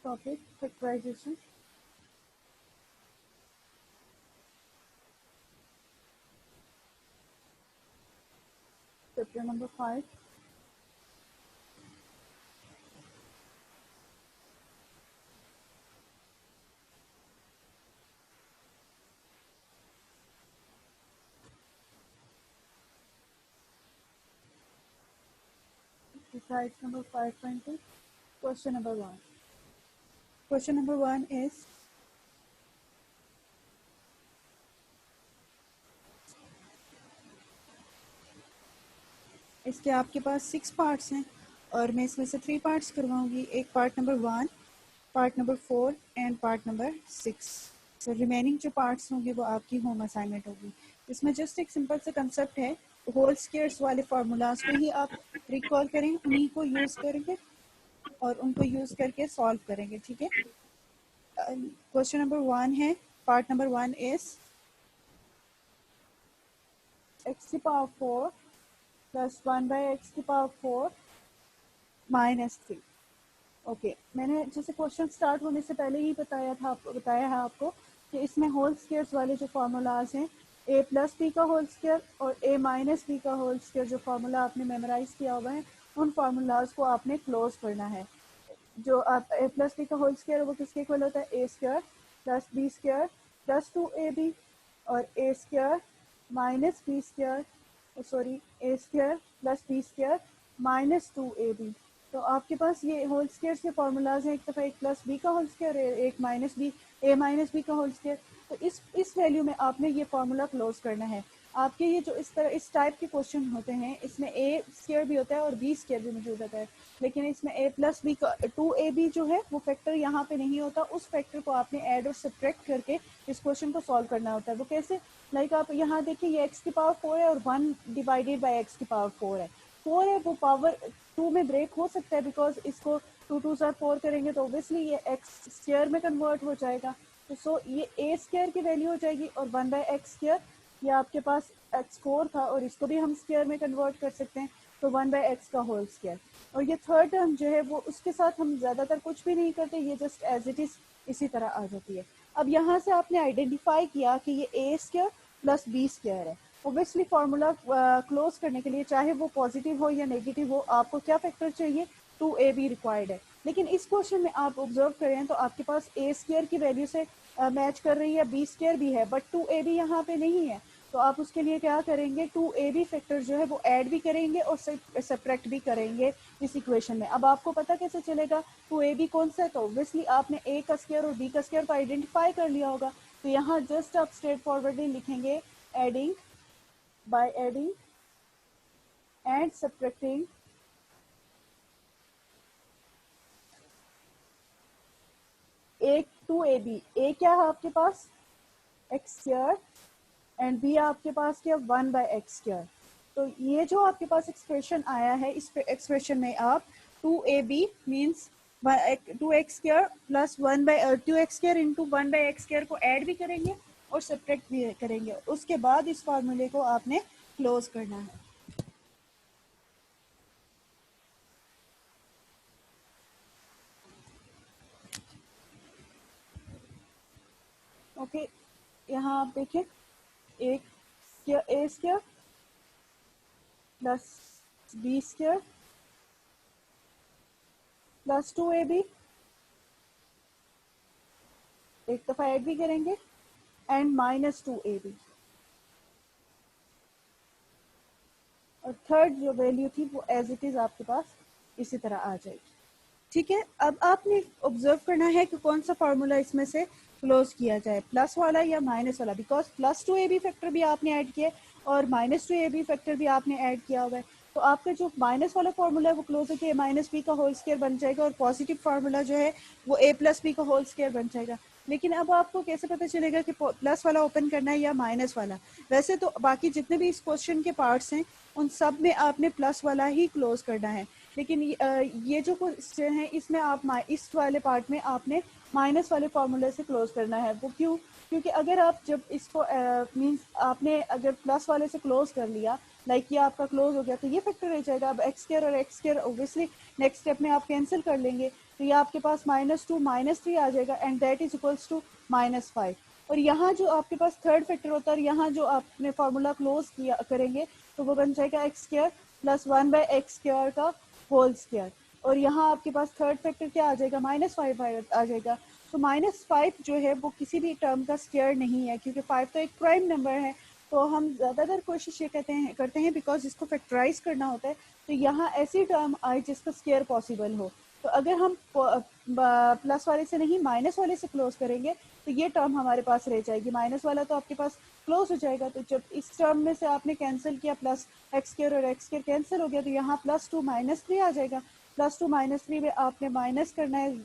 Topic factorization. Chapter number 5। Exercise number 5.2. Question number 1. Question number 1 is इसके आपके पास 6 parts हैं और मैं इसमें से 3 पार्ट्स करवाऊंगी। एक part number 1, part number 4 and part number 6। So remaining जो पार्ट्स होंगे वो आपकी होम असाइनमेंट होगी। इसमें जस्ट एक सिंपल सा कंसेप्ट है, होल स्क्वायर्स वाले फार्मूलाज को ही आप रिकॉल करें, उन्हीं को यूज़ करेंगे और उनको यूज़ करके सॉल्व करेंगे। ठीक है। क्वेश्चन नंबर 1 है, पार्ट नंबर 1 इज x की पावर 4 प्लस 1 बाई एक्स की पावर 4 माइनस 3। ओके, मैंने जैसे क्वेश्चन स्टार्ट होने से पहले ही बताया है आपको कि इसमें होल स्क्वायर्स वाले जो फार्मूलाज हैं, a प्लस बी का होल स्क्वायर और a माइनस बी का होल स्क्वायर, जो फार्मूला आपने मेमोराइज किया हुआ है, उन फार्मूलाज को आपने क्लोज करना है। जो आप a प्लस बी का होल स्क्वायर वो किसके इक्वल होता है, a square plus B square plus 2ab और a square minus B square, sorry a square plus B square minus 2ab। तो आपके पास ये होल स्क्वायर के फार्मूलाज हैं, एक दफ़ा एक प्लस बी का होल स्क्वायर, एक minus B, a minus B का होल स्क्वायर। तो इस वैल्यू में आपने ये फार्मूला क्लोज करना है। आपके ये जो इस तरह इस टाइप के क्वेश्चन होते हैं, इसमें ए स्क्वायर भी होता है और बी स्क्वायर भी मौजूद होता है, लेकिन इसमें a प्लस बी का 2ab जो है वो फैक्टर यहाँ पे नहीं होता। उस फैक्टर को आपने ऐड और सब्ट्रैक्ट करके इस क्वेश्चन को सॉल्व करना होता है। वो कैसे, लाइक आप यहाँ देखिए, ये x की पावर 4 है और 1 डिवाइडेड बाई x की पावर 4 है। 4 है वो पावर 2 में ब्रेक हो सकता है, बिकॉज इसको 2 2 सा 4 करेंगे तो ऑब्वियसली ये x स्क्वायर में कन्वर्ट हो जाएगा। तो सो ये a स्क्वायर की वैल्यू हो जाएगी और 1 बाई एक्स स्क्वायर, ये आपके पास x4 था और इसको भी हम स्क्वायर में कन्वर्ट कर सकते हैं, तो 1 बाई एक्स का होल स्क्वायर। और ये थर्ड टर्म जो है वो उसके साथ हम ज़्यादातर कुछ भी नहीं करते, ये जस्ट एज इट इज़ इसी तरह आ जाती है। अब यहाँ से आपने आइडेंटिफाई किया कि ये a square plus B square है। ओबियसली फार्मूला क्लोज करने के लिए, चाहे वो पॉजिटिव हो या नेगेटिव हो, आपको क्या फैक्टर चाहिए, 2ab रिक्वायर्ड है। लेकिन इस क्वेश्चन में आप ऑब्जर्व करें तो आपके पास a स्क्वायर की वैल्यू से मैच कर रही है, बी स्क्वायर भी है, बट 2ab यहाँ पे नहीं है। तो आप उसके लिए क्या करेंगे, 2ab फैक्टर जो है वो ऐड भी करेंगे और सब्ट्रैक्ट भी करेंगे इस इक्वेशन में। अब आपको पता कैसे चलेगा 2ab कौन सा है, तो ऑब्वियसली आपने a का स्क्वायर और b का स्क्वायर को आइडेंटिफाई कर लिया होगा। तो यहाँ जस्ट आप स्ट्रेट फॉरवर्डली लिखेंगे adding by adding and subtracting a two A B. A क्या है आपके पास, एक्स स्क्वायर, एंड बी आपके पास क्या, 1 बाई एक्स स्क्वायर। तो ये जो आपके पास एक्सप्रेशन आया है, इस एक्सप्रेशन में आप 2ab means 2x square plus 1 by 2x square into 1 by x square को ऐड भी करेंगे और सब्ट्रैक्ट भी करेंगे। उसके बाद इस फार्मूले को आपने क्लोज करना है। ओके, यहाँ आप देखें, एक A square plus B square plus 2ab, एक दफ़ा ऐड भी करेंगे, एंड माइनस 2ab। और थर्ड जो वैल्यू थी वो एज इट इज़ आपके पास इसी तरह आ जाएगी। ठीक है। अब आपने ऑब्जर्व करना है कि कौन सा फार्मूला इसमें से क्लोज किया जाए, प्लस वाला या माइनस वाला, बिकॉज प्लस 2ab फैक्टर भी आपने ऐड किया और माइनस 2ab फैक्टर भी आपने ऐड किया हुआ है। तो आपका जो माइनस वाला फार्मूला है वो क्लोज होकर माइनस बी का होल स्क्वायर बन जाएगा और पॉजिटिव फार्मूला जो है वो a प्लस बी का होल स्क्वायर बन जाएगा। लेकिन अब आपको कैसे पता चलेगा कि प्लस वाला ओपन करना है या माइनस वाला। वैसे तो बाकी जितने भी इस क्वेश्चन के पार्ट्स हैं उन सब में आपने प्लस वाला ही क्लोज करना है, लेकिन ये जो क्वेश्चन है इसमें आप इस वाले पार्ट में आपने माइनस वाले फार्मूले से क्लोज करना है। वो क्यों, क्योंकि अगर आप जब इसको मींस आपने अगर प्लस वाले से क्लोज कर लिया लाइक ये आपका क्लोज हो गया तो ये फैक्टर रह जाएगा। अब एक्स स्क्वायर और x square obviously next step में आप कैंसिल कर लेंगे, तो ये आपके पास -2 -3 आ जाएगा and that is equals to -5। और यहाँ जो आपके पास थर्ड फैक्टर होता है, यहाँ जो आपने फार्मूला क्लोज किया करेंगे तो वो बन जाएगा x square plus 1/x square का होल स्क्वायर। और यहाँ आपके पास थर्ड फैक्टर क्या आ जाएगा, -5 आ जाएगा। तो -5 जो है वो किसी भी टर्म का स्क्वायर नहीं है, क्योंकि 5 तो एक प्राइम नंबर है। तो हम ज़्यादातर कोशिश ये करते हैं बिकॉज इसको फैक्टराइज करना होता है, तो यहाँ ऐसी टर्म आए जिसका स्क्वायर पॉसिबल हो। तो अगर हम प्लस वाले से नहीं माइनस वाले से क्लोज करेंगे तो ये टर्म हमारे पास रह जाएगी। माइनस वाला तो आपके पास क्लोज हो जाएगा, तो जब इस टर्म में से आपने कैंसिल किया प्लस एक्स स्क्वायर और एक्स स्क्वायर कैंसिल हो गया, तो यहाँ +2 -3 आ जाएगा। +2 -3 में आपने माइनस करना है,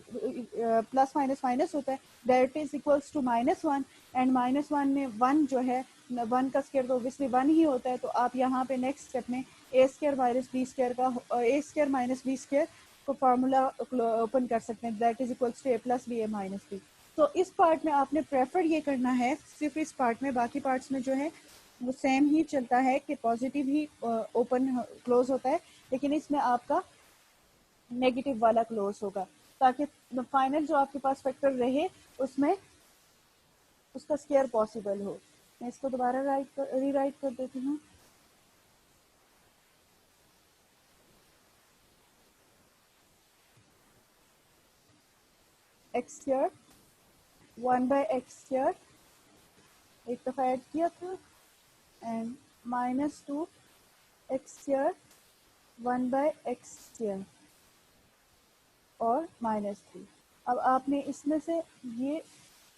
प्लस माइनस माइनस होता है, that is equals to -1 and -1 में 1 जो है 1 का स्क्वायर तो ऑब्वियसली 1 ही होता है। तो आप यहाँ पे नेक्स्ट स्टेप में a square minus B square का a square minus B square को फार्मूला ओपन कर सकते हैं, that is equals to A plus b a minus B. तो इस पार्ट में आपने प्रेफर ये करना है सिर्फ इस पार्ट में, बाकी पार्ट्स में जो है वो सेम ही चलता है कि पॉजिटिव ही ओपन क्लोज होता है, लेकिन इसमें आपका नेगेटिव वाला क्लोज होगा, ताकि फाइनल जो आपके पास फैक्टर रहे उसमें उसका स्क्वायर पॉसिबल हो। मैं इसको दोबारा रीराइट कर देती हूँ। एक्स स्क्वायर 1/x स्क्वायर एक दफ़ा ऐड किया था and -2 x square 1/x square और -3। अब आपने इसमें से ये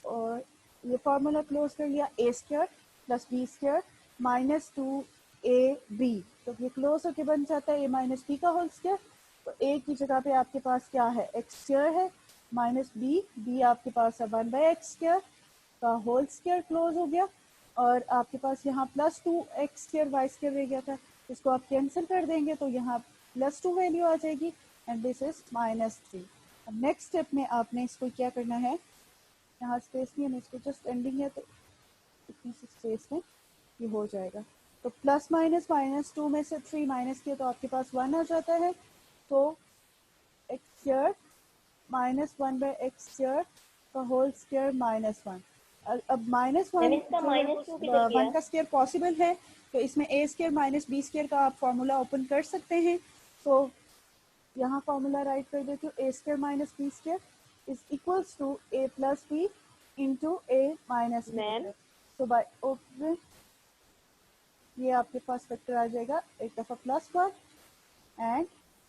और ये फार्मूला क्लोज कर लिया, A square plus B square -2ab, तो ये क्लोज होके बन जाता है a माइनस बी का होल स्क्वायर। तो a की जगह पे आपके पास क्या है, एक्स स्क्वायर है माइनस बी आपके पास है 1/x स्क्वायर का होल स्क्वायर क्लोज हो गया। और आपके पास यहाँ +2x स्क्वायर वाई स्क्वायर रह गया था, इसको आप कैंसिल कर देंगे तो यहाँ +2 वैल्यू आ जाएगी एंड दिस इज -3। अब नेक्स्ट स्टेप में आपने इसको क्या करना है, यहाँ स्पेस नहीं है, मैं इसको जस्ट एंडिंग है तो इतनी सी स्पेस में ये हो जाएगा। तो प्लस माइनस -2 में से 3 माइनस किया तो आपके पास 1 आ जाता है। तो एक्स स्क्वायर -1/x स्क्वायर का होल स्क्वायर -1। अब -1 इसका जो है -2 वो किधर गया? 1 का स्क्वायर पॉसिबल है, तो इसमें ए स्क्वायर माइनस बी स्क्वायर का आप फार्मूला ओपन कर सकते हैं। तो यहाँ फार्मूला राइट कर देती हूँ, A square minus B square is equals to A plus B into A minus B. तो बाय ओपन ये आपके पास वेक्टर आ जाएगा एक दफ़ा +1 एंड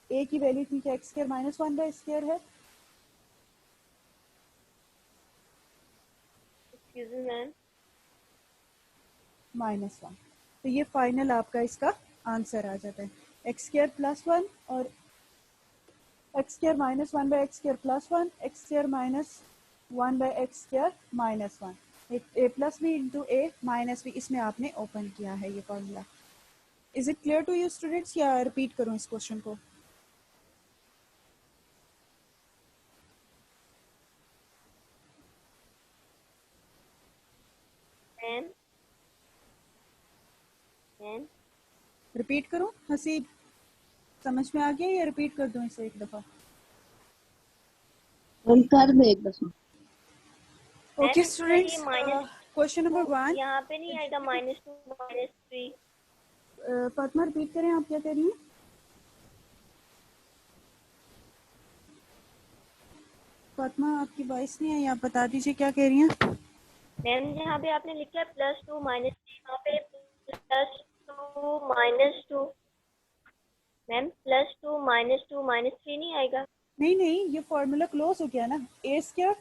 ए की वैल्यू थी कि एक्स स्क्वायर -1/x स्क्वायर है, मैम -1। तो ये फाइनल आपका इसका आंसर आ जाता है, एक्स स्क्वायर +1 और x square -1/x square +1, x square -1/x square -1, a plus B into A minus b, इसमें आपने ओपन किया है ये formula. Is it clear to you students या रिपीट करूँ इस क्वेश्चन को? रिपीट करूँ हसीब, समझ में आ गया या रिपीट कर दूं इसे एक दफ़ा? कर दे एक दफा। ओके स्टूडेंट्स, क्वेश्चन नंबर 1 यहाँ पे नहीं आएगा -2 -3। फातिमा रिपीट करें, आप क्या कह रही हैं? फातिमा आपकी वॉइस नहीं आई, आप बता दीजिए क्या कह रही हैं। मैम यहाँ पे आपने लिखा है +2 -3, यहाँ पे +2 -2 मैम +2 -3 नहीं आएगा? नहीं ये फॉर्मूला क्लोज हो गया ना, A square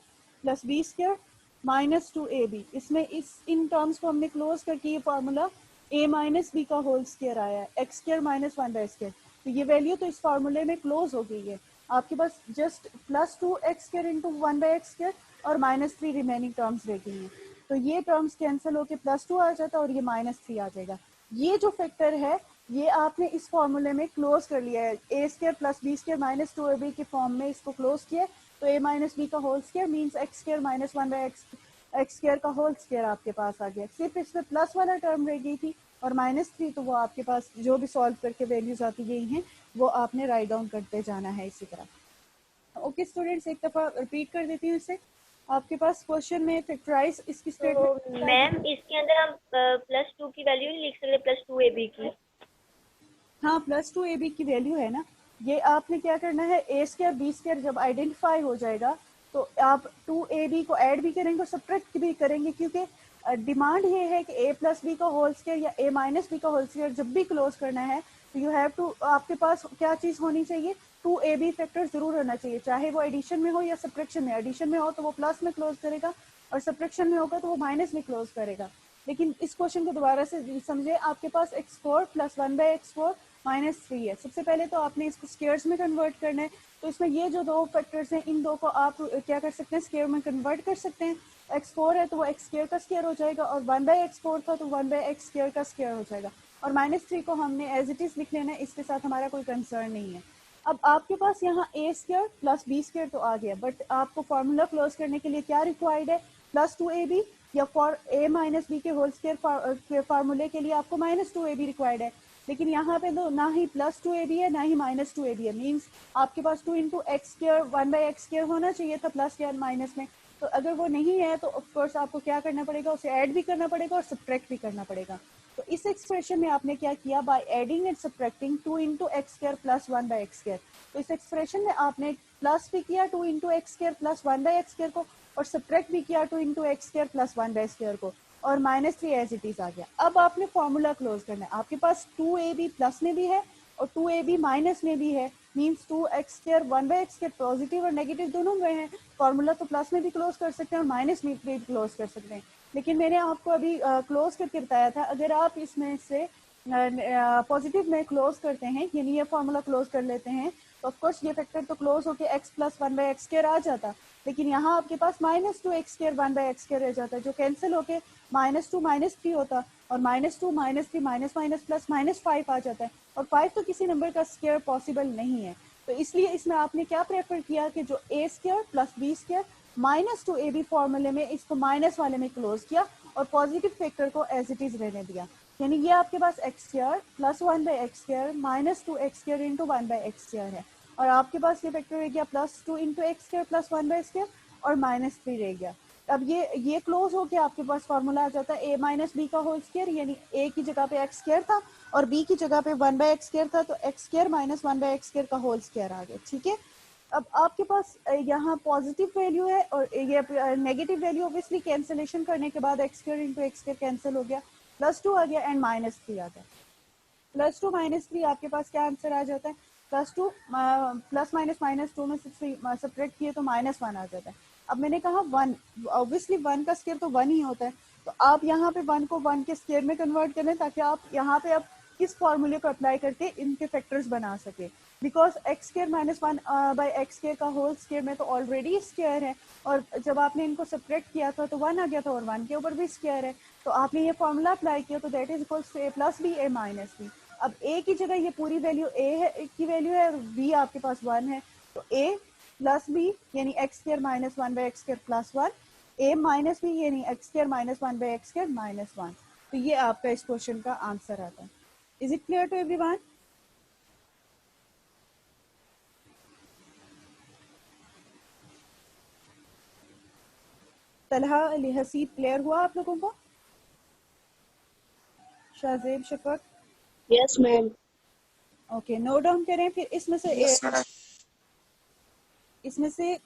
plus B square -2ab, इसमें इन टर्म्स को हमने क्लोज करके ये फार्मूला a माइनस बी का होल स्क्वायर आया है, एक्स स्क्वायर -1/x स्क्वायर। तो ये वैल्यू तो इस फार्मूले में क्लोज हो गई है। आपके पास just +2x square into 1/x square और -3 रिमेनिंग टर्म्स रह गई हैं। तो ये टर्म्स कैंसिल होके +2 आ जाता है और ये -3 आ जाएगा। ये जो फैक्टर है ये आपने इस फॉर्मूले में क्लोज कर लिया है, A square plus B square -2ab के फॉर्म में इसको क्लोज किया। तो a माइनस बी का whole square means X square -1/x square का होल स्क्वायर आपके पास आ गया। सिर्फ इसमें प्लस वाला टर्म रह गई थी, और -3 तो वो आपके पास जो भी सॉल्व करके वैल्यूज आती गई हैं वो आपने राइट डाउन करते जाना है इसी तरह। ओके स्टूडेंट्स, एक दफ़ा रिपीट कर देती हूँ इसे। आपके पास क्वेश्चन में फैक्टराइज इसकी तो मैम स्टेटमेंट। इसके अंदर हम +2 की वैल्यू नहीं लिख सकते, +2ab की? हाँ, +2ab की वैल्यू है ना। ये आपने क्या करना है, a स्क्वायर b स्क्वायर जब आइडेंटिफाई हो जाएगा तो आप 2ab को ऐड भी करेंगे और सब्ट्रैक्ट भी करेंगे, क्योंकि डिमांड ये है कि a प्लस बी का होल स्क्वायर या a माइनस बी का होल स्क्वायर जब भी क्लोज करना है तो यू हैव टू, आपके पास क्या चीज़ होनी चाहिए, 2ab फैक्टर जरूर होना चाहिए, चाहे वो एडिशन में हो या सब्ट्रैक्शन में। एडिशन में हो तो वो प्लस में क्लोज करेगा और सब्ट्रैक्शन में होगा तो वो माइनस में क्लोज करेगा। लेकिन इस क्वेश्चन को दोबारा से समझे, आपके पास x4 प्लस 1/x4 -3 है। सबसे पहले तो आपने इसको स्क्वायर्स में कन्वर्ट करना है, तो इसमें ये जो दो फैक्टर्स हैं इन दो को आप क्या कर सकते हैं, स्क्वायर में कन्वर्ट कर सकते हैं। x4 है तो वो x स्क्वायर का स्क्वायर हो जाएगा और 1/x4 था तो 1/x स्क्वायर का स्क्वायर हो जाएगा। और -3 को हमने एज इट इज लिख लेना है, इसके साथ हमारा कोई कंसर्न नहीं है। अब आपके पास यहाँ a square plus b square तो आ गया, बट आपको फॉर्मूला क्लोज करने के लिए क्या रिक्वायर्ड है, +2ab, या फॉर a माइनस बी के होल स्क्वायर फार्मूले के लिए आपको -2ab रिक्वायर्ड है। लेकिन यहाँ पे तो ना ही +2ab है ना ही -2ab है, मीन्स आपके पास 2 into x square 1/x square होना चाहिए था प्लस या माइनस में। तो अगर वो नहीं है तो ऑफकोर्स आपको क्या करना पड़ेगा, उसे ऐड भी करना पड़ेगा और सब्ट्रैक्ट भी करना पड़ेगा। तो इस एक्सप्रेशन में आपने क्या किया, by adding and subtracting 2 into x square plus 1/x square. तो इस एक्सप्रेशन में आपने प्लस भी किया 2 into x square plus 1/x square को, और सब्ट्रैक्ट भी किया 2 इंटू एक्स स्क्र प्लस 1/स्क्र को, और -3 एज इट इज आ गया। अब आपने फॉर्मूला क्लोज करना है, आपके पास 2ab प्लस में भी है और 2ab माइनस में भी है, means 2x square 1/x square positive और नेगेटिव दोनों में है। फॉर्मूला तो प्लस में भी क्लोज कर सकते हैं और माइनस में भी क्लोज कर सकते हैं। लेकिन मैंने आपको अभी क्लोज करके बताया था, अगर आप इसमें से पॉजिटिव में क्लोज करते हैं, यानी ये फॉर्मूला क्लोज कर लेते हैं, तो ऑफकोर्स ये फैक्टर तो क्लोज होकर x प्लस 1/x स्क्वायर आ जाता, लेकिन यहाँ आपके पास -2x स्क्वायर 1/x स्क्वायर रह जाता है, जो कैंसिल होके -2 -3 होता, और -2 -3 माइनस माइनस प्लस -5 आ जाता है, और 5 तो किसी नंबर का स्क्वायर पॉसिबल नहीं है। तो इसलिए इसमें आपने क्या प्रेफर किया कि जो a square plus b square -2ab फॉर्मूले में इसको माइनस वाले में क्लोज किया और पॉजिटिव फैक्टर को एज इट इज रहने दिया। यानी ये आपके पास x square plus 1/x square -2x square into 1/x square है, और आपके पास ये फैक्टर रह गया +2 इंटू एक्स स्क्वायर प्लस 1/स्क्वायर और -3 रह गया। अब ये क्लोज हो गया, आपके पास फॉर्मूला आ जाता है a माइनस बी का होल स्क्वायर, यानी a की जगह पे एक्स स्क्वायर था और b की जगह पे 1/x स्क्वायर था, तो x square minus 1/x square का होल स्क्वायर आ गया। ठीक है, अब आपके पास यहाँ पॉजिटिव वैल्यू है और ये नेगेटिव वैल्यू ऑब्वियसली कैंसिलेशन करने के बाद x square into x square cancel हो गया, +2 आ गया एंड -3 आ गया। +2 -3 आपके पास क्या आंसर आ जाता है, +2 प्लस माइनस -2 में सब्ट्रैक्ट किए तो -1 आ जाता है। अब मैंने कहा 1, ऑब्वियसली 1 का स्क्वायर तो 1 ही होता है, तो आप यहाँ पे 1 को 1 के स्क्वायर में कन्वर्ट करें ताकि आप यहाँ पे अब इस फॉर्मूले को अप्लाई करके इनके फैक्टर्स बना सके, because x square -1/x square का होल स्क्वायर में तो ऑलरेडी स्क्वायर है, और जब आपने इनको सब्ट्रैक्ट किया था तो 1 आ गया था और 1 के ऊपर भी स्क्वायर है, तो आपने ये फॉर्मूला अप्लाई किया तो that is equals to a plus b a minus b. अब a की जगह ये पूरी वैल्यू a है की वैल्यू है और b आपके पास 1 है, तो a प्लस b यानी x square minus 1/x square plus 1, a minus b यानी x square minus 1/x square -1। तो ये आपका इस क्वेश्चन का आंसर आता है। Is it clear to everyone? Talha Ali Haseeb clear हुआ आप लोगों को? Shahzeb Shafaq? Yes ma'am. Okay, note down करें फिर। इसमें से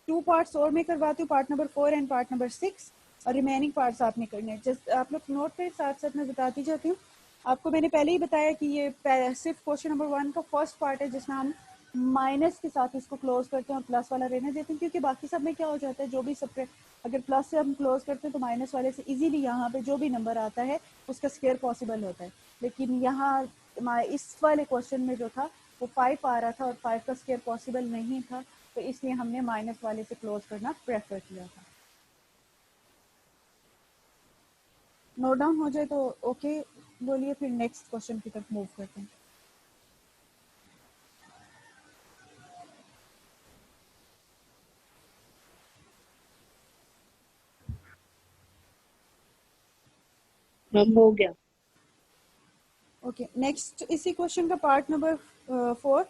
2 पार्ट्स और मैं करवाती हूँ, part number 4 and part number 6, और रिमेनिंग पार्ट्स आपने करने हैं। जस्ट आप लोग नोट करें, साथ साथ मैं बताती जाती हूँ। आपको मैंने पहले ही बताया कि ये सिर्फ क्वेश्चन नंबर 1 का फर्स्ट पार्ट है जिसमें हम माइनस के साथ इसको क्लोज करते हैं और प्लस वाला रहने देते हैं, क्योंकि बाकी सब में क्या हो जाता है, जो भी सब अगर प्लस से हम क्लोज करते हैं तो माइनस वाले से इजीली यहाँ पे जो भी नंबर आता है उसका स्क्वायर पॉसिबल होता है। लेकिन यहाँ इस वाले क्वेश्चन में जो था वो 5 आ रहा था और 5 का स्क्वायर पॉसिबल नहीं था, तो इसलिए हमने माइनस वाले से क्लोज करना प्रेफर किया था। नोट डाउन हो जाए तो ओके बोलिए, फिर नेक्स्ट क्वेश्चन की तरफ मूव करते हैं। मैम हो गया। ओके, नेक्स्ट इसी क्वेश्चन का पार्ट नंबर 4,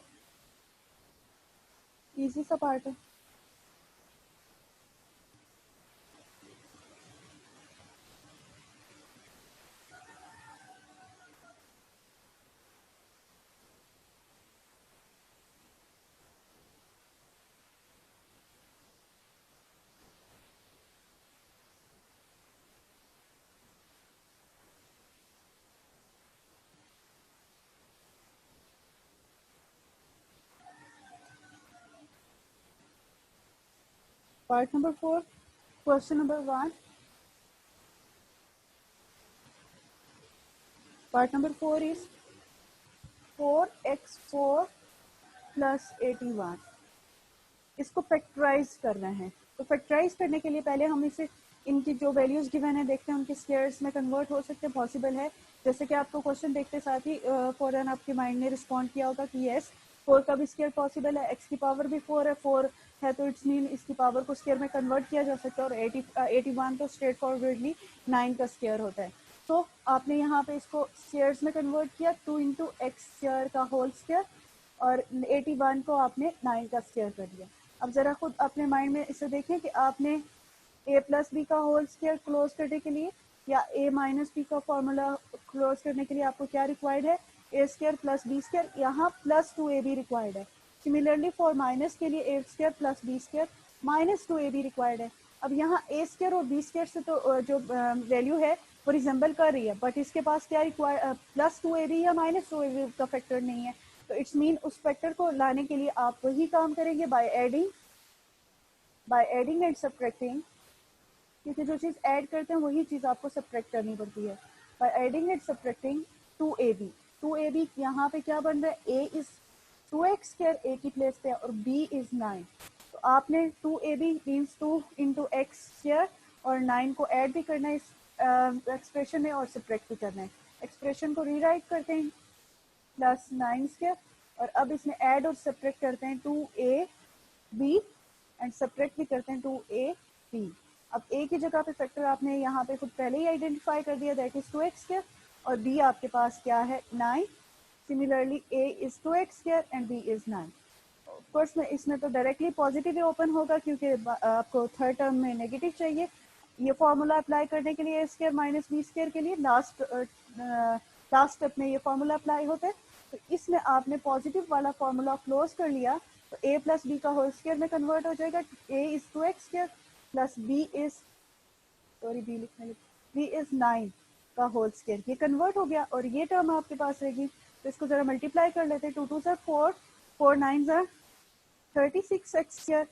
इजी सा पार्ट है। Part number 4, question number 1. Part number 4 is 4x4 plus 81. इसको फैक्टराइज करना है। तो फैक्टराइज करने के लिए पहले हम इसे इनकी जो वैल्यूज गिवन है देखते हैं उनके स्क्वायर्स में कन्वर्ट हो सकते हैं, पॉसिबल है। जैसे कि आपको क्वेश्चन देखते साथ ही फौरन आपके माइंड ने रिस्पॉन्ड किया होगा कि यस 4 का भी स्क्वायर पॉसिबल है, एक्स की पावर भी 4 है, 4 है तो इट्स मीन इसकी पावर को स्क्वायर में कन्वर्ट किया जा सकता है। और 81 तो स्ट्रेट फॉरवर्डली 9 का स्क्वायर होता है। तो आपने यहाँ पे इसको स्क्वायर्स में कन्वर्ट किया, 2 इंटू एक्स स्क्वायर का होल स्क्वायर, और 81 को आपने 9 का स्क्वायर कर दिया। अब ज़रा खुद अपने माइंड में इसे देखें कि आपने a प्लस बी का होल स्क्वायर क्लोज करने के लिए या a माइनस बी का फॉर्मूला क्लोज करने के लिए आपको क्या रिक्वायर्ड है, a square plus B square, यहाँ प्लस 2ab रिक्वायर्ड है। सिमिलरली फॉर माइनस के लिए a square plus B square minus 2ab required है। अब यहाँ a स्क्वायर और b स्क्वायर से तो जो वैल्यू है वो रिजेंबल कर रही है, बट इसके पास क्या रिक्वायर प्लस 2ab या माइनस 2ab का फैक्टर नहीं है। तो इट्स मीन उस फैक्टर को लाने के लिए आप वही काम करेंगे बाय एडिंग एंड सब्ट्रैक्टिंग, क्योंकि जो चीज़ ऐड करते हैं वही चीज़ आपको सब्ट्रैक्ट करनी पड़ती है। By adding and subtracting 2ab यहाँ पे क्या बन रहा है, a is 2x square a की प्लेस पे और b इज 9। तो आपने 2ab means 2 into x square और 9 को ऐड भी करना है इस एक्सप्रेशन में और सब्ट्रैक्ट भी करना है। एक्सप्रेशन को रीराइट करते हैं प्लस 9 स्क्वायर, और अब इसमें ऐड और सब्ट्रैक्ट करते हैं 2ab एंड सब्ट्रैक्ट भी करते हैं 2ab। अब a की जगह पे फैक्टर आपने यहाँ पे खुद पहले ही आइडेंटिफाई कर दिया, दैट इज 2x स्क्वायर, और b आपके पास क्या है 9। Similarly a is 2x square and b is 9। Of course में इसमें तो डायरेक्टली पॉजिटिव ओपन होगा क्योंकि आपको थर्ड टर्म में नेगेटिव चाहिए। ये फॉर्मूला अप्लाई करने के लिए a square minus B square के लिए लास्ट स्टेप में ये फॉर्मूला अप्लाई होता है। तो इसमें आपने पॉजिटिव वाला फॉर्मूला क्लोज कर लिया तो a प्लस बी का होल स्क्वायर में कन्वर्ट हो जाएगा। a is 2x square plus b is b is 9 का होल स्क्वायर, ये कन्वर्ट हो गया और ये टर्म आपके पास रहेगी। तो इसको जरा मल्टीप्लाई कर लेते हैं, 2 2 ज़ा 4, 4 9 ज़ा 36x स्क्वायर।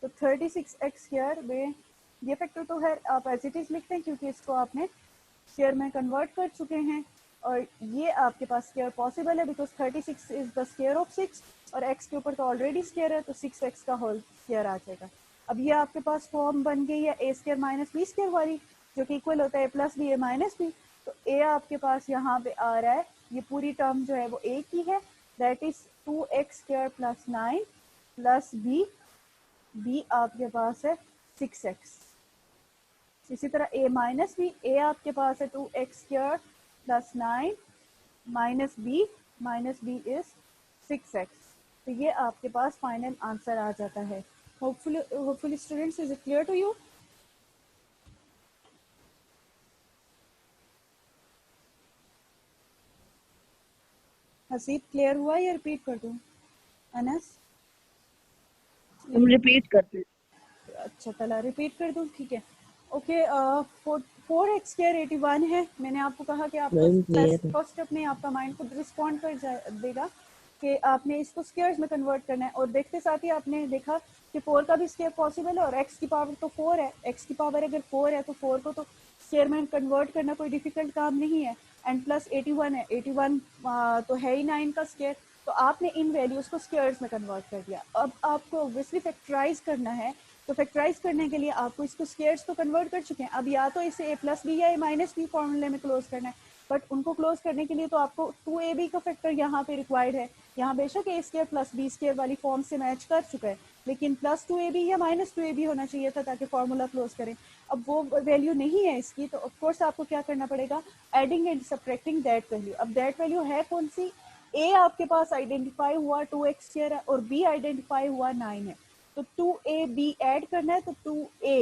तो 36x स्क्वायर में ये फैक्टर तो है आप एज इट इज लिखते हैं क्योंकि इसको आपने स्क्वायर में कन्वर्ट कर चुके हैं, और ये आपके पास स्क्वायर पॉसिबल है because 36 is the square of 6 और x के ऊपर तो ऑलरेडी स्क्वायर है तो 6x का होल स्क्वायर आ जाएगा। अब ये आपके पास फॉर्म बन गई है a square minus B square वाली, जो कि इक्वल होता है a plus b a minus B. तो a आपके पास यहाँ पे आ रहा है, ये पूरी टर्म जो है वो a की है, that is 2x square plus 9 plus b आपके पास है 6x। इसी तरह a माइनस बी, a आपके पास है 2x square plus 9 minus b is 6x। तो ये आपके पास फाइनल आंसर आ जाता है। Hopefully students, is it clear to you? Haseeb clear हुआ या रिपीट कर दूं? अनस हम रिपीट करते हैं। अच्छा चला रिपीट कर दूं, ठीक है। ओके, 4x स्क्वायर 81 है। मैंने आपको कहा कि आपको फर्स्ट स्टेप में आपका माइंड खुद रिस्पॉन्ड कर देगा कि आपने इसको स्क्वायर्स में कन्वर्ट करना है, और देखते साथ ही आपने देखा कि 4 का भी स्क्वायर पॉसिबल है और x की पावर तो 4 है। x की पावर अगर 4 है तो 4 को तो स्क्वायर में कन्वर्ट करना कोई डिफिकल्ट काम नहीं है। एंड प्लस 81 है, 81 तो है ही 9 का स्क्वायर, तो आपने इन वैल्यूज को स्क्वायर्स में कन्वर्ट कर दिया। अब आपको ऑब्वियसली फैक्टराइज करना है, तो फैक्टराइज करने के लिए आपको इसको स्क्वायर्स तो कन्वर्ट कर चुके हैं, अब या तो इसे a प्लस बी या a माइनस बी फॉर्मूले में क्लोज करना है, बट उनको क्लोज करने के लिए तो आपको 2ab का फैक्टर यहाँ पे रिक्वायर्ड है। यहाँ बेशक ए स्केयर प्लस बी स्केयर वाली फॉर्म से मैच कर चुका है, लेकिन प्लस 2ab या माइनस 2ab होना चाहिए था ताकि फॉर्मूला क्लोज करें। अब वो वैल्यू नहीं है इसकी, तो ऑफकोर्स आपको क्या करना पड़ेगा, adding and subtracting that value. अब दैट वैल्यू है कौन सी, ए आपके पास आइडेंटिफाई हुआ 2x स्क्वायर है और बी आइडेंटिफाई हुआ 9 है, तो 2ab ऐड करना है, तो 2a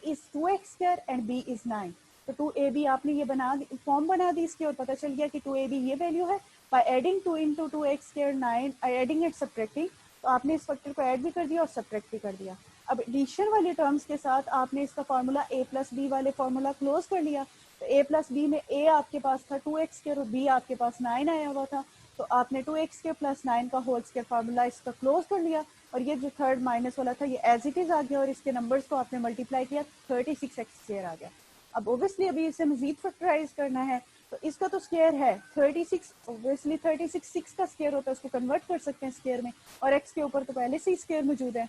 is 2x square and b is 9, तो 2ab आपने ये बना फॉर्म बना दी इसकी और पता चल गया कि 2ab ये वैल्यू है। By adding 2 into 2x square 9, adding and subtracting, तो आपने इस फैक्टर को ऐड भी कर दिया और सब्ट्रैक्ट भी कर दिया। अब एडिशन वाले टर्म्स के साथ आपने इसका फार्मूला a प्लस बी वाले फार्मूला क्लोज कर लिया, तो a प्लस बी में a आपके पास था 2x स्क्वायर और b आपके पास 9 आया हुआ था, तो आपने 2x स्क्वायर प्लस 9 का होल स्क्वायर फार्मूला इसका क्लोज कर लिया, और ये जो थर्ड माइनस वाला था ये एज इट इज आ गया और इसके नंबर्स को आपने मल्टीप्लाई किया 36x स्क्वायर आ गया। अब ओबियसली अभी इसे मजीद फैक्टराइज करना है, तो इसका तो स्क्वायर है 36, ओबियसली 36 6 का स्क्वायर होता है, उसको कन्वर्ट कर सकते हैं स्क्वायर में, और x के ऊपर तो पहले से ही स्क्वायर मौजूद है,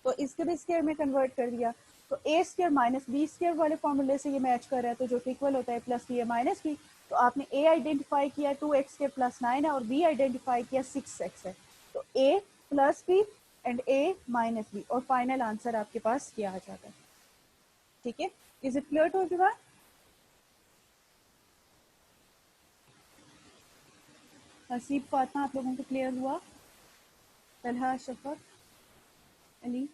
तो इसके भी स्क्वायर में कन्वर्ट कर दिया, तो ए स्क्वायर माइनस बी स्क्वायर वाले फॉर्मूले से ये मैच कर रहा है, तो जो इक्वल होता है प्लस बी माइनस बी, तो आपने ए आइडेंटिफाई किया 2x स्क्वायर प्लस 9 है और बी आइडेंटिफाई किया 6x है, तो A plus B and A minus B, और फाइनल आंसर आपके पास क्या आ जाता है। ठीक है, is it clear to everyone? Haseeb, Fatima, आप लोगों को क्लियर हुआ? तलहा, शफक, अली,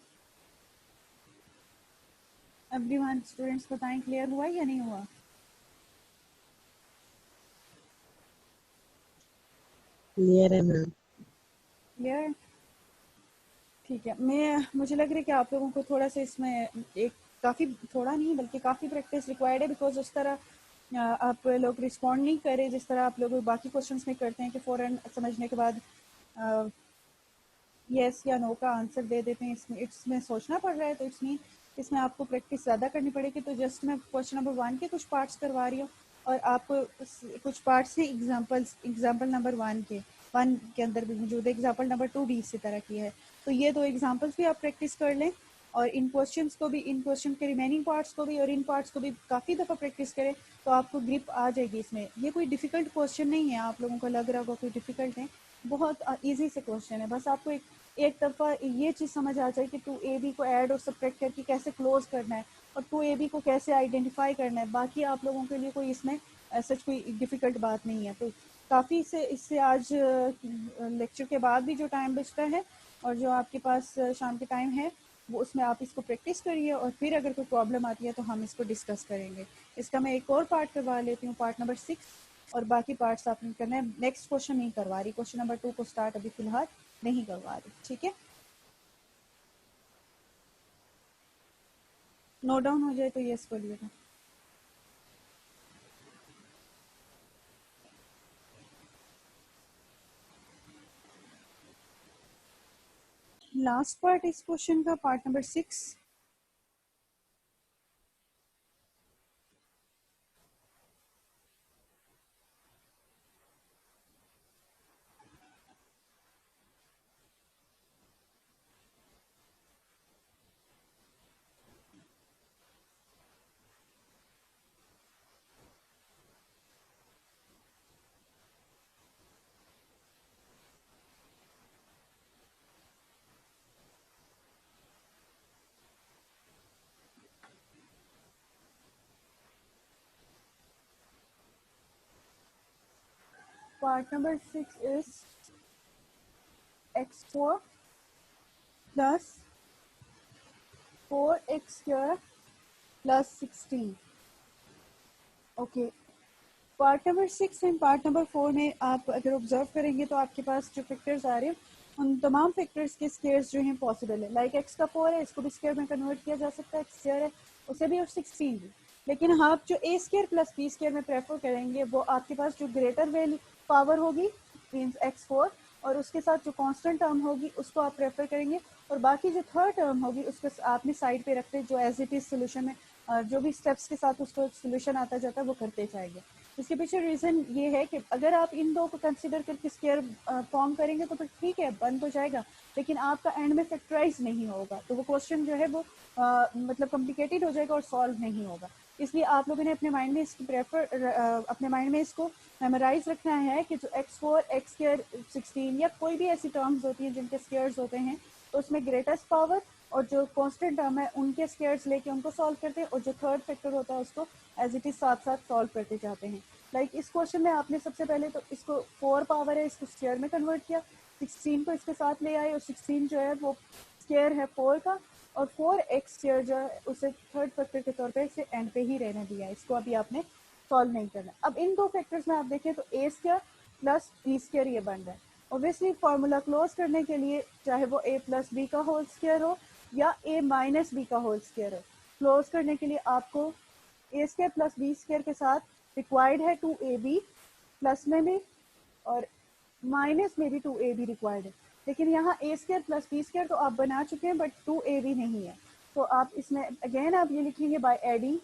एवरीवन, स्टूडेंट्स बताएं क्लियर हुआ या नहीं हुआ? क्लियर है मैम। क्लियर, ठीक है। मुझे लग रहा है कि आप लोगों को थोड़ा सा इसमें एक काफ़ी, थोड़ा नहीं बल्कि काफ़ी प्रैक्टिस रिक्वायर्ड है, बिकॉज उस तरह आप लोग रिस्पॉन्ड नहीं करें जिस तरह आप लोग बाकी क्वेश्चंस में करते हैं कि फ़ौरन समझने के बाद यस या नो का आंसर दे देते हैं। इसमें सोचना पड़ रहा है, तो इसमें आपको प्रैक्टिस ज़्यादा करनी पड़ेगी। तो जस्ट मैं क्वेश्चन नंबर 1 के कुछ पार्ट्स करवा रही हूँ और आपको कुछ पार्ट्स हैं एग्जाम्पल नंबर 1 के अंदर भी मौजूद है, एग्जाम्पल नंबर 2 भी इसी तरह की है। तो ये 2 एग्जाम्पल्स भी आप प्रैक्टिस कर लें, और इन क्वेश्चन के रिमेनिंग पार्ट्स को भी और इन पार्ट्स को भी काफ़ी दफ़ा प्रैक्टिस करें, तो आपको ग्रिप आ जाएगी इसमें। ये कोई डिफ़िकल्ट क्वेश्चन नहीं है, आप लोगों को लग रहा होगा कोई डिफ़िकल्ट है, बहुत ईजी से क्वेश्चन है। बस आपको एक दफ़ा ये चीज़ समझ आ जाए कि 2ab को ऐड और सब्ट्रैक्ट करके कैसे क्लोज करना है और 2ab को कैसे आइडेंटिफाई करना है। बाकी आप लोगों के लिए कोई इसमें सच कोई डिफ़िकल्ट बात नहीं है। तो काफ़ी से इससे आज लेक्चर के बाद भी जो टाइम बचता है और जो आपके पास शाम के टाइम है, वो उसमें आप इसको प्रैक्टिस करिए, और फिर अगर कोई प्रॉब्लम आती है तो हम इसको डिस्कस करेंगे। इसका मैं एक और पार्ट करवा लेती हूँ, पार्ट नंबर 6, और बाकी पार्ट्स आपने करना है। नेक्स्ट क्वेश्चन नहीं करवा रही, क्वेश्चन नंबर 2 को स्टार्ट अभी फिलहाल नहीं करवा रही, ठीक है? नोट डाउन हो जाए तो यस बोलिएगा। लास्ट पार्ट इस क्वेश्चन का, part number 6। Part number 6 is x4 plus 4x square plus 16. Okay, part number 6 and part number 4 में आप अगर ऑब्जर्व करेंगे तो आपके पास जो फैक्टर्स आ रहे हैं उन तमाम फैक्टर्स के स्क्वायर्स जो हैं पॉसिबल है। लाइक x का 4 है, इसको भी स्क्वायर में कन्वर्ट किया जा सकता है, x स्क्वायर है उसे भी, और 16 भी। लेकिन आप जो a square plus b square में प्रेफर करेंगे वो आपके पास जो ग्रेटर वैल्यू पावर होगी मीन्स x4, और उसके साथ जो कांस्टेंट टर्म होगी उसको आप प्रेफर करेंगे, और बाकी जो थर्ड टर्म होगी उसको आपने साइड पे रखते जो एज इट इज सोल्यूशन में जो भी स्टेप्स के साथ उसको सोल्यूशन आता जाता है वो करते जाएंगे। इसके पीछे रीज़न ये है कि अगर आप इन दो को कंसिडर करके स्क्वायर फॉर्म करेंगे तो फिर ठीक है, बन तो जाएगा, लेकिन आपका एंड में फैक्टराइज नहीं होगा, तो वो क्वेश्चन जो है वो मतलब कॉम्प्लिकेटेड हो जाएगा और सॉल्व नहीं होगा। इसलिए आप लोगों ने अपने माइंड में इसकी अपने माइंड में इसको मेमोराइज रखना है कि जो x4 x स्क्वायर 16 या कोई भी ऐसी टर्म्स होती हैं जिनके स्क्वायर्स होते हैं, तो उसमें ग्रेटेस्ट पावर और जो कांस्टेंट टर्म है उनके स्क्वायर्स लेके उनको सॉल्व करते हैं, और जो थर्ड फैक्टर होता है उसको एज इट इज साथ साथ सॉल्व करते जाते हैं। लाइक इस क्वेश्चन में आपने सबसे पहले तो इसको 4 पावर है इसको स्क्वायर में कन्वर्ट किया, 16 को इसके साथ ले आए, और 16 जो है वो स्क्वायर है 4 का, और 4x स्क्वायर जो है उसे थर्ड फैक्टर के तौर पे इसे एंड पे ही रहने दिया है, इसको अभी आपने सॉल्व नहीं करना। अब इन दो फैक्टर्स में आप देखें तो a square plus b square ये बन रहा है। ऑब्वियसली फार्मूला क्लोज करने के लिए चाहे वो a प्लस बी का होल स्क्वायर हो या a माइनस बी का होल स्क्वायर हो, क्लोज करने के लिए आपको a square plus b square के साथ रिक्वायर्ड है 2ab, प्लस में भी और माइनस में भी 2ab रिक्वायर्ड है। लेकिन यहाँ a square plus b square तो आप बना चुके हैं, बट 2ab नहीं है, तो आप इसमें अगेन आप ये लिखेंगे by adding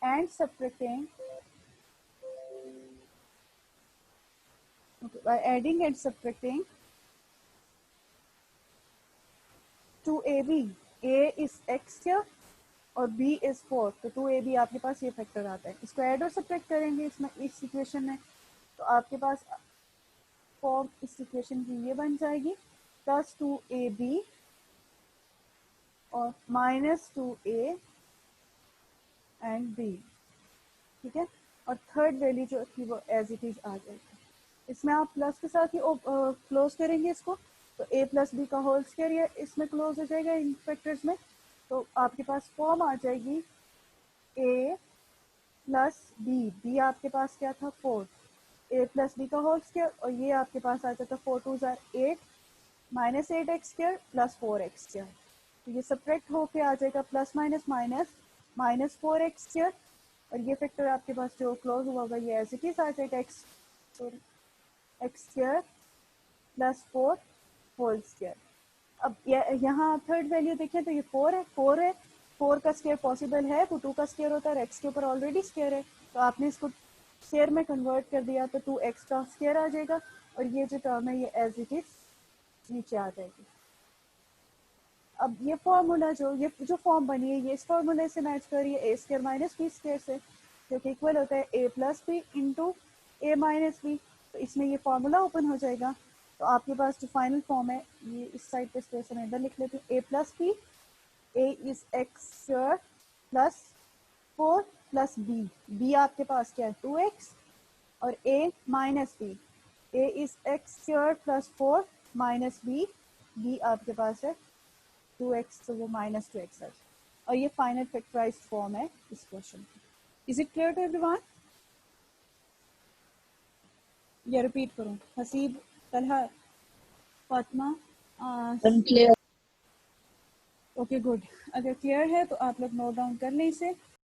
and subtracting, by adding and subtracting 2ab, a is x square और b is 4, तो 2ab आपके पास ये फैक्टर आता है। इसको ऐड और सब्ट्रैक्ट करेंगे इसमें इस इक्वेशन में, तो आपके पास फॉर्म इस इक्वेशन की ये बन जाएगी प्लस 2ab और माइनस 2a एंड b, ठीक है। और थर्ड वैल्यू जो थी वो एज इट इज आ जाएगी। इसमें आप प्लस के साथ ही क्लोज करेंगे इसको, तो a प्लस बी का होल स्क्वायर ये इसमें क्लोज हो जाएगा इन फैक्टर्स में, तो आपके पास फॉर्म आ जाएगी a प्लस बी आपके पास क्या था 4, a प्लस बी का होल स्क्वायर, और ये आपके पास आ जाता 4 2 8 minus 8x square plus 4x square, तो ये सब्ट्रैक्ट होके आ जाएगा plus minus minus minus 4x square, और ये फैक्टर आपके पास जो क्लोज हुआ होगा ये एज इट इज आ जाएगा x square plus 4 whole square. अब यहाँ थर्ड वैल्यू देखें तो ये 4 है, 4 का स्क्वायर पॉसिबल है, वो 2 का स्क्वायर होता है, x के ऊपर ऑलरेडी स्क्वायर है, तो आपने इसको स्क्वायर में कन्वर्ट कर दिया तो 2x का स्क्वायर आ जाएगा, और ये जो टर्म है ये एज इट इज नीचे आ जाएगी। अब ये फॉर्मूला जो फॉर्म बनी है ये इस फॉर्मूले से मैच कर रही है a square minus B square से, जो कि इक्वल होता है a plus B into A minus B, तो इसमें ये फॉर्मूला ओपन हो जाएगा। तो आपके पास जो फाइनल फॉर्म है ये इस साइड पे स्पेस में इधर लिख लेते हैं, a plus b, a is x square plus 4 plus b आपके पास क्या है 2x, और a minus b, a is x square plus 4 minus b आपके पास है 2x, तो वो माइनस 2x है, और ये फाइनल फैक्टराइज्ड फॉर्म है इस क्वेश्चन की। Is it clear to everyone? या रिपीट करूं? Haseeb, Talha, Fatima, Unclear. Okay good. अगर क्लियर है तो आप लोग नोट डाउन कर लें इसे।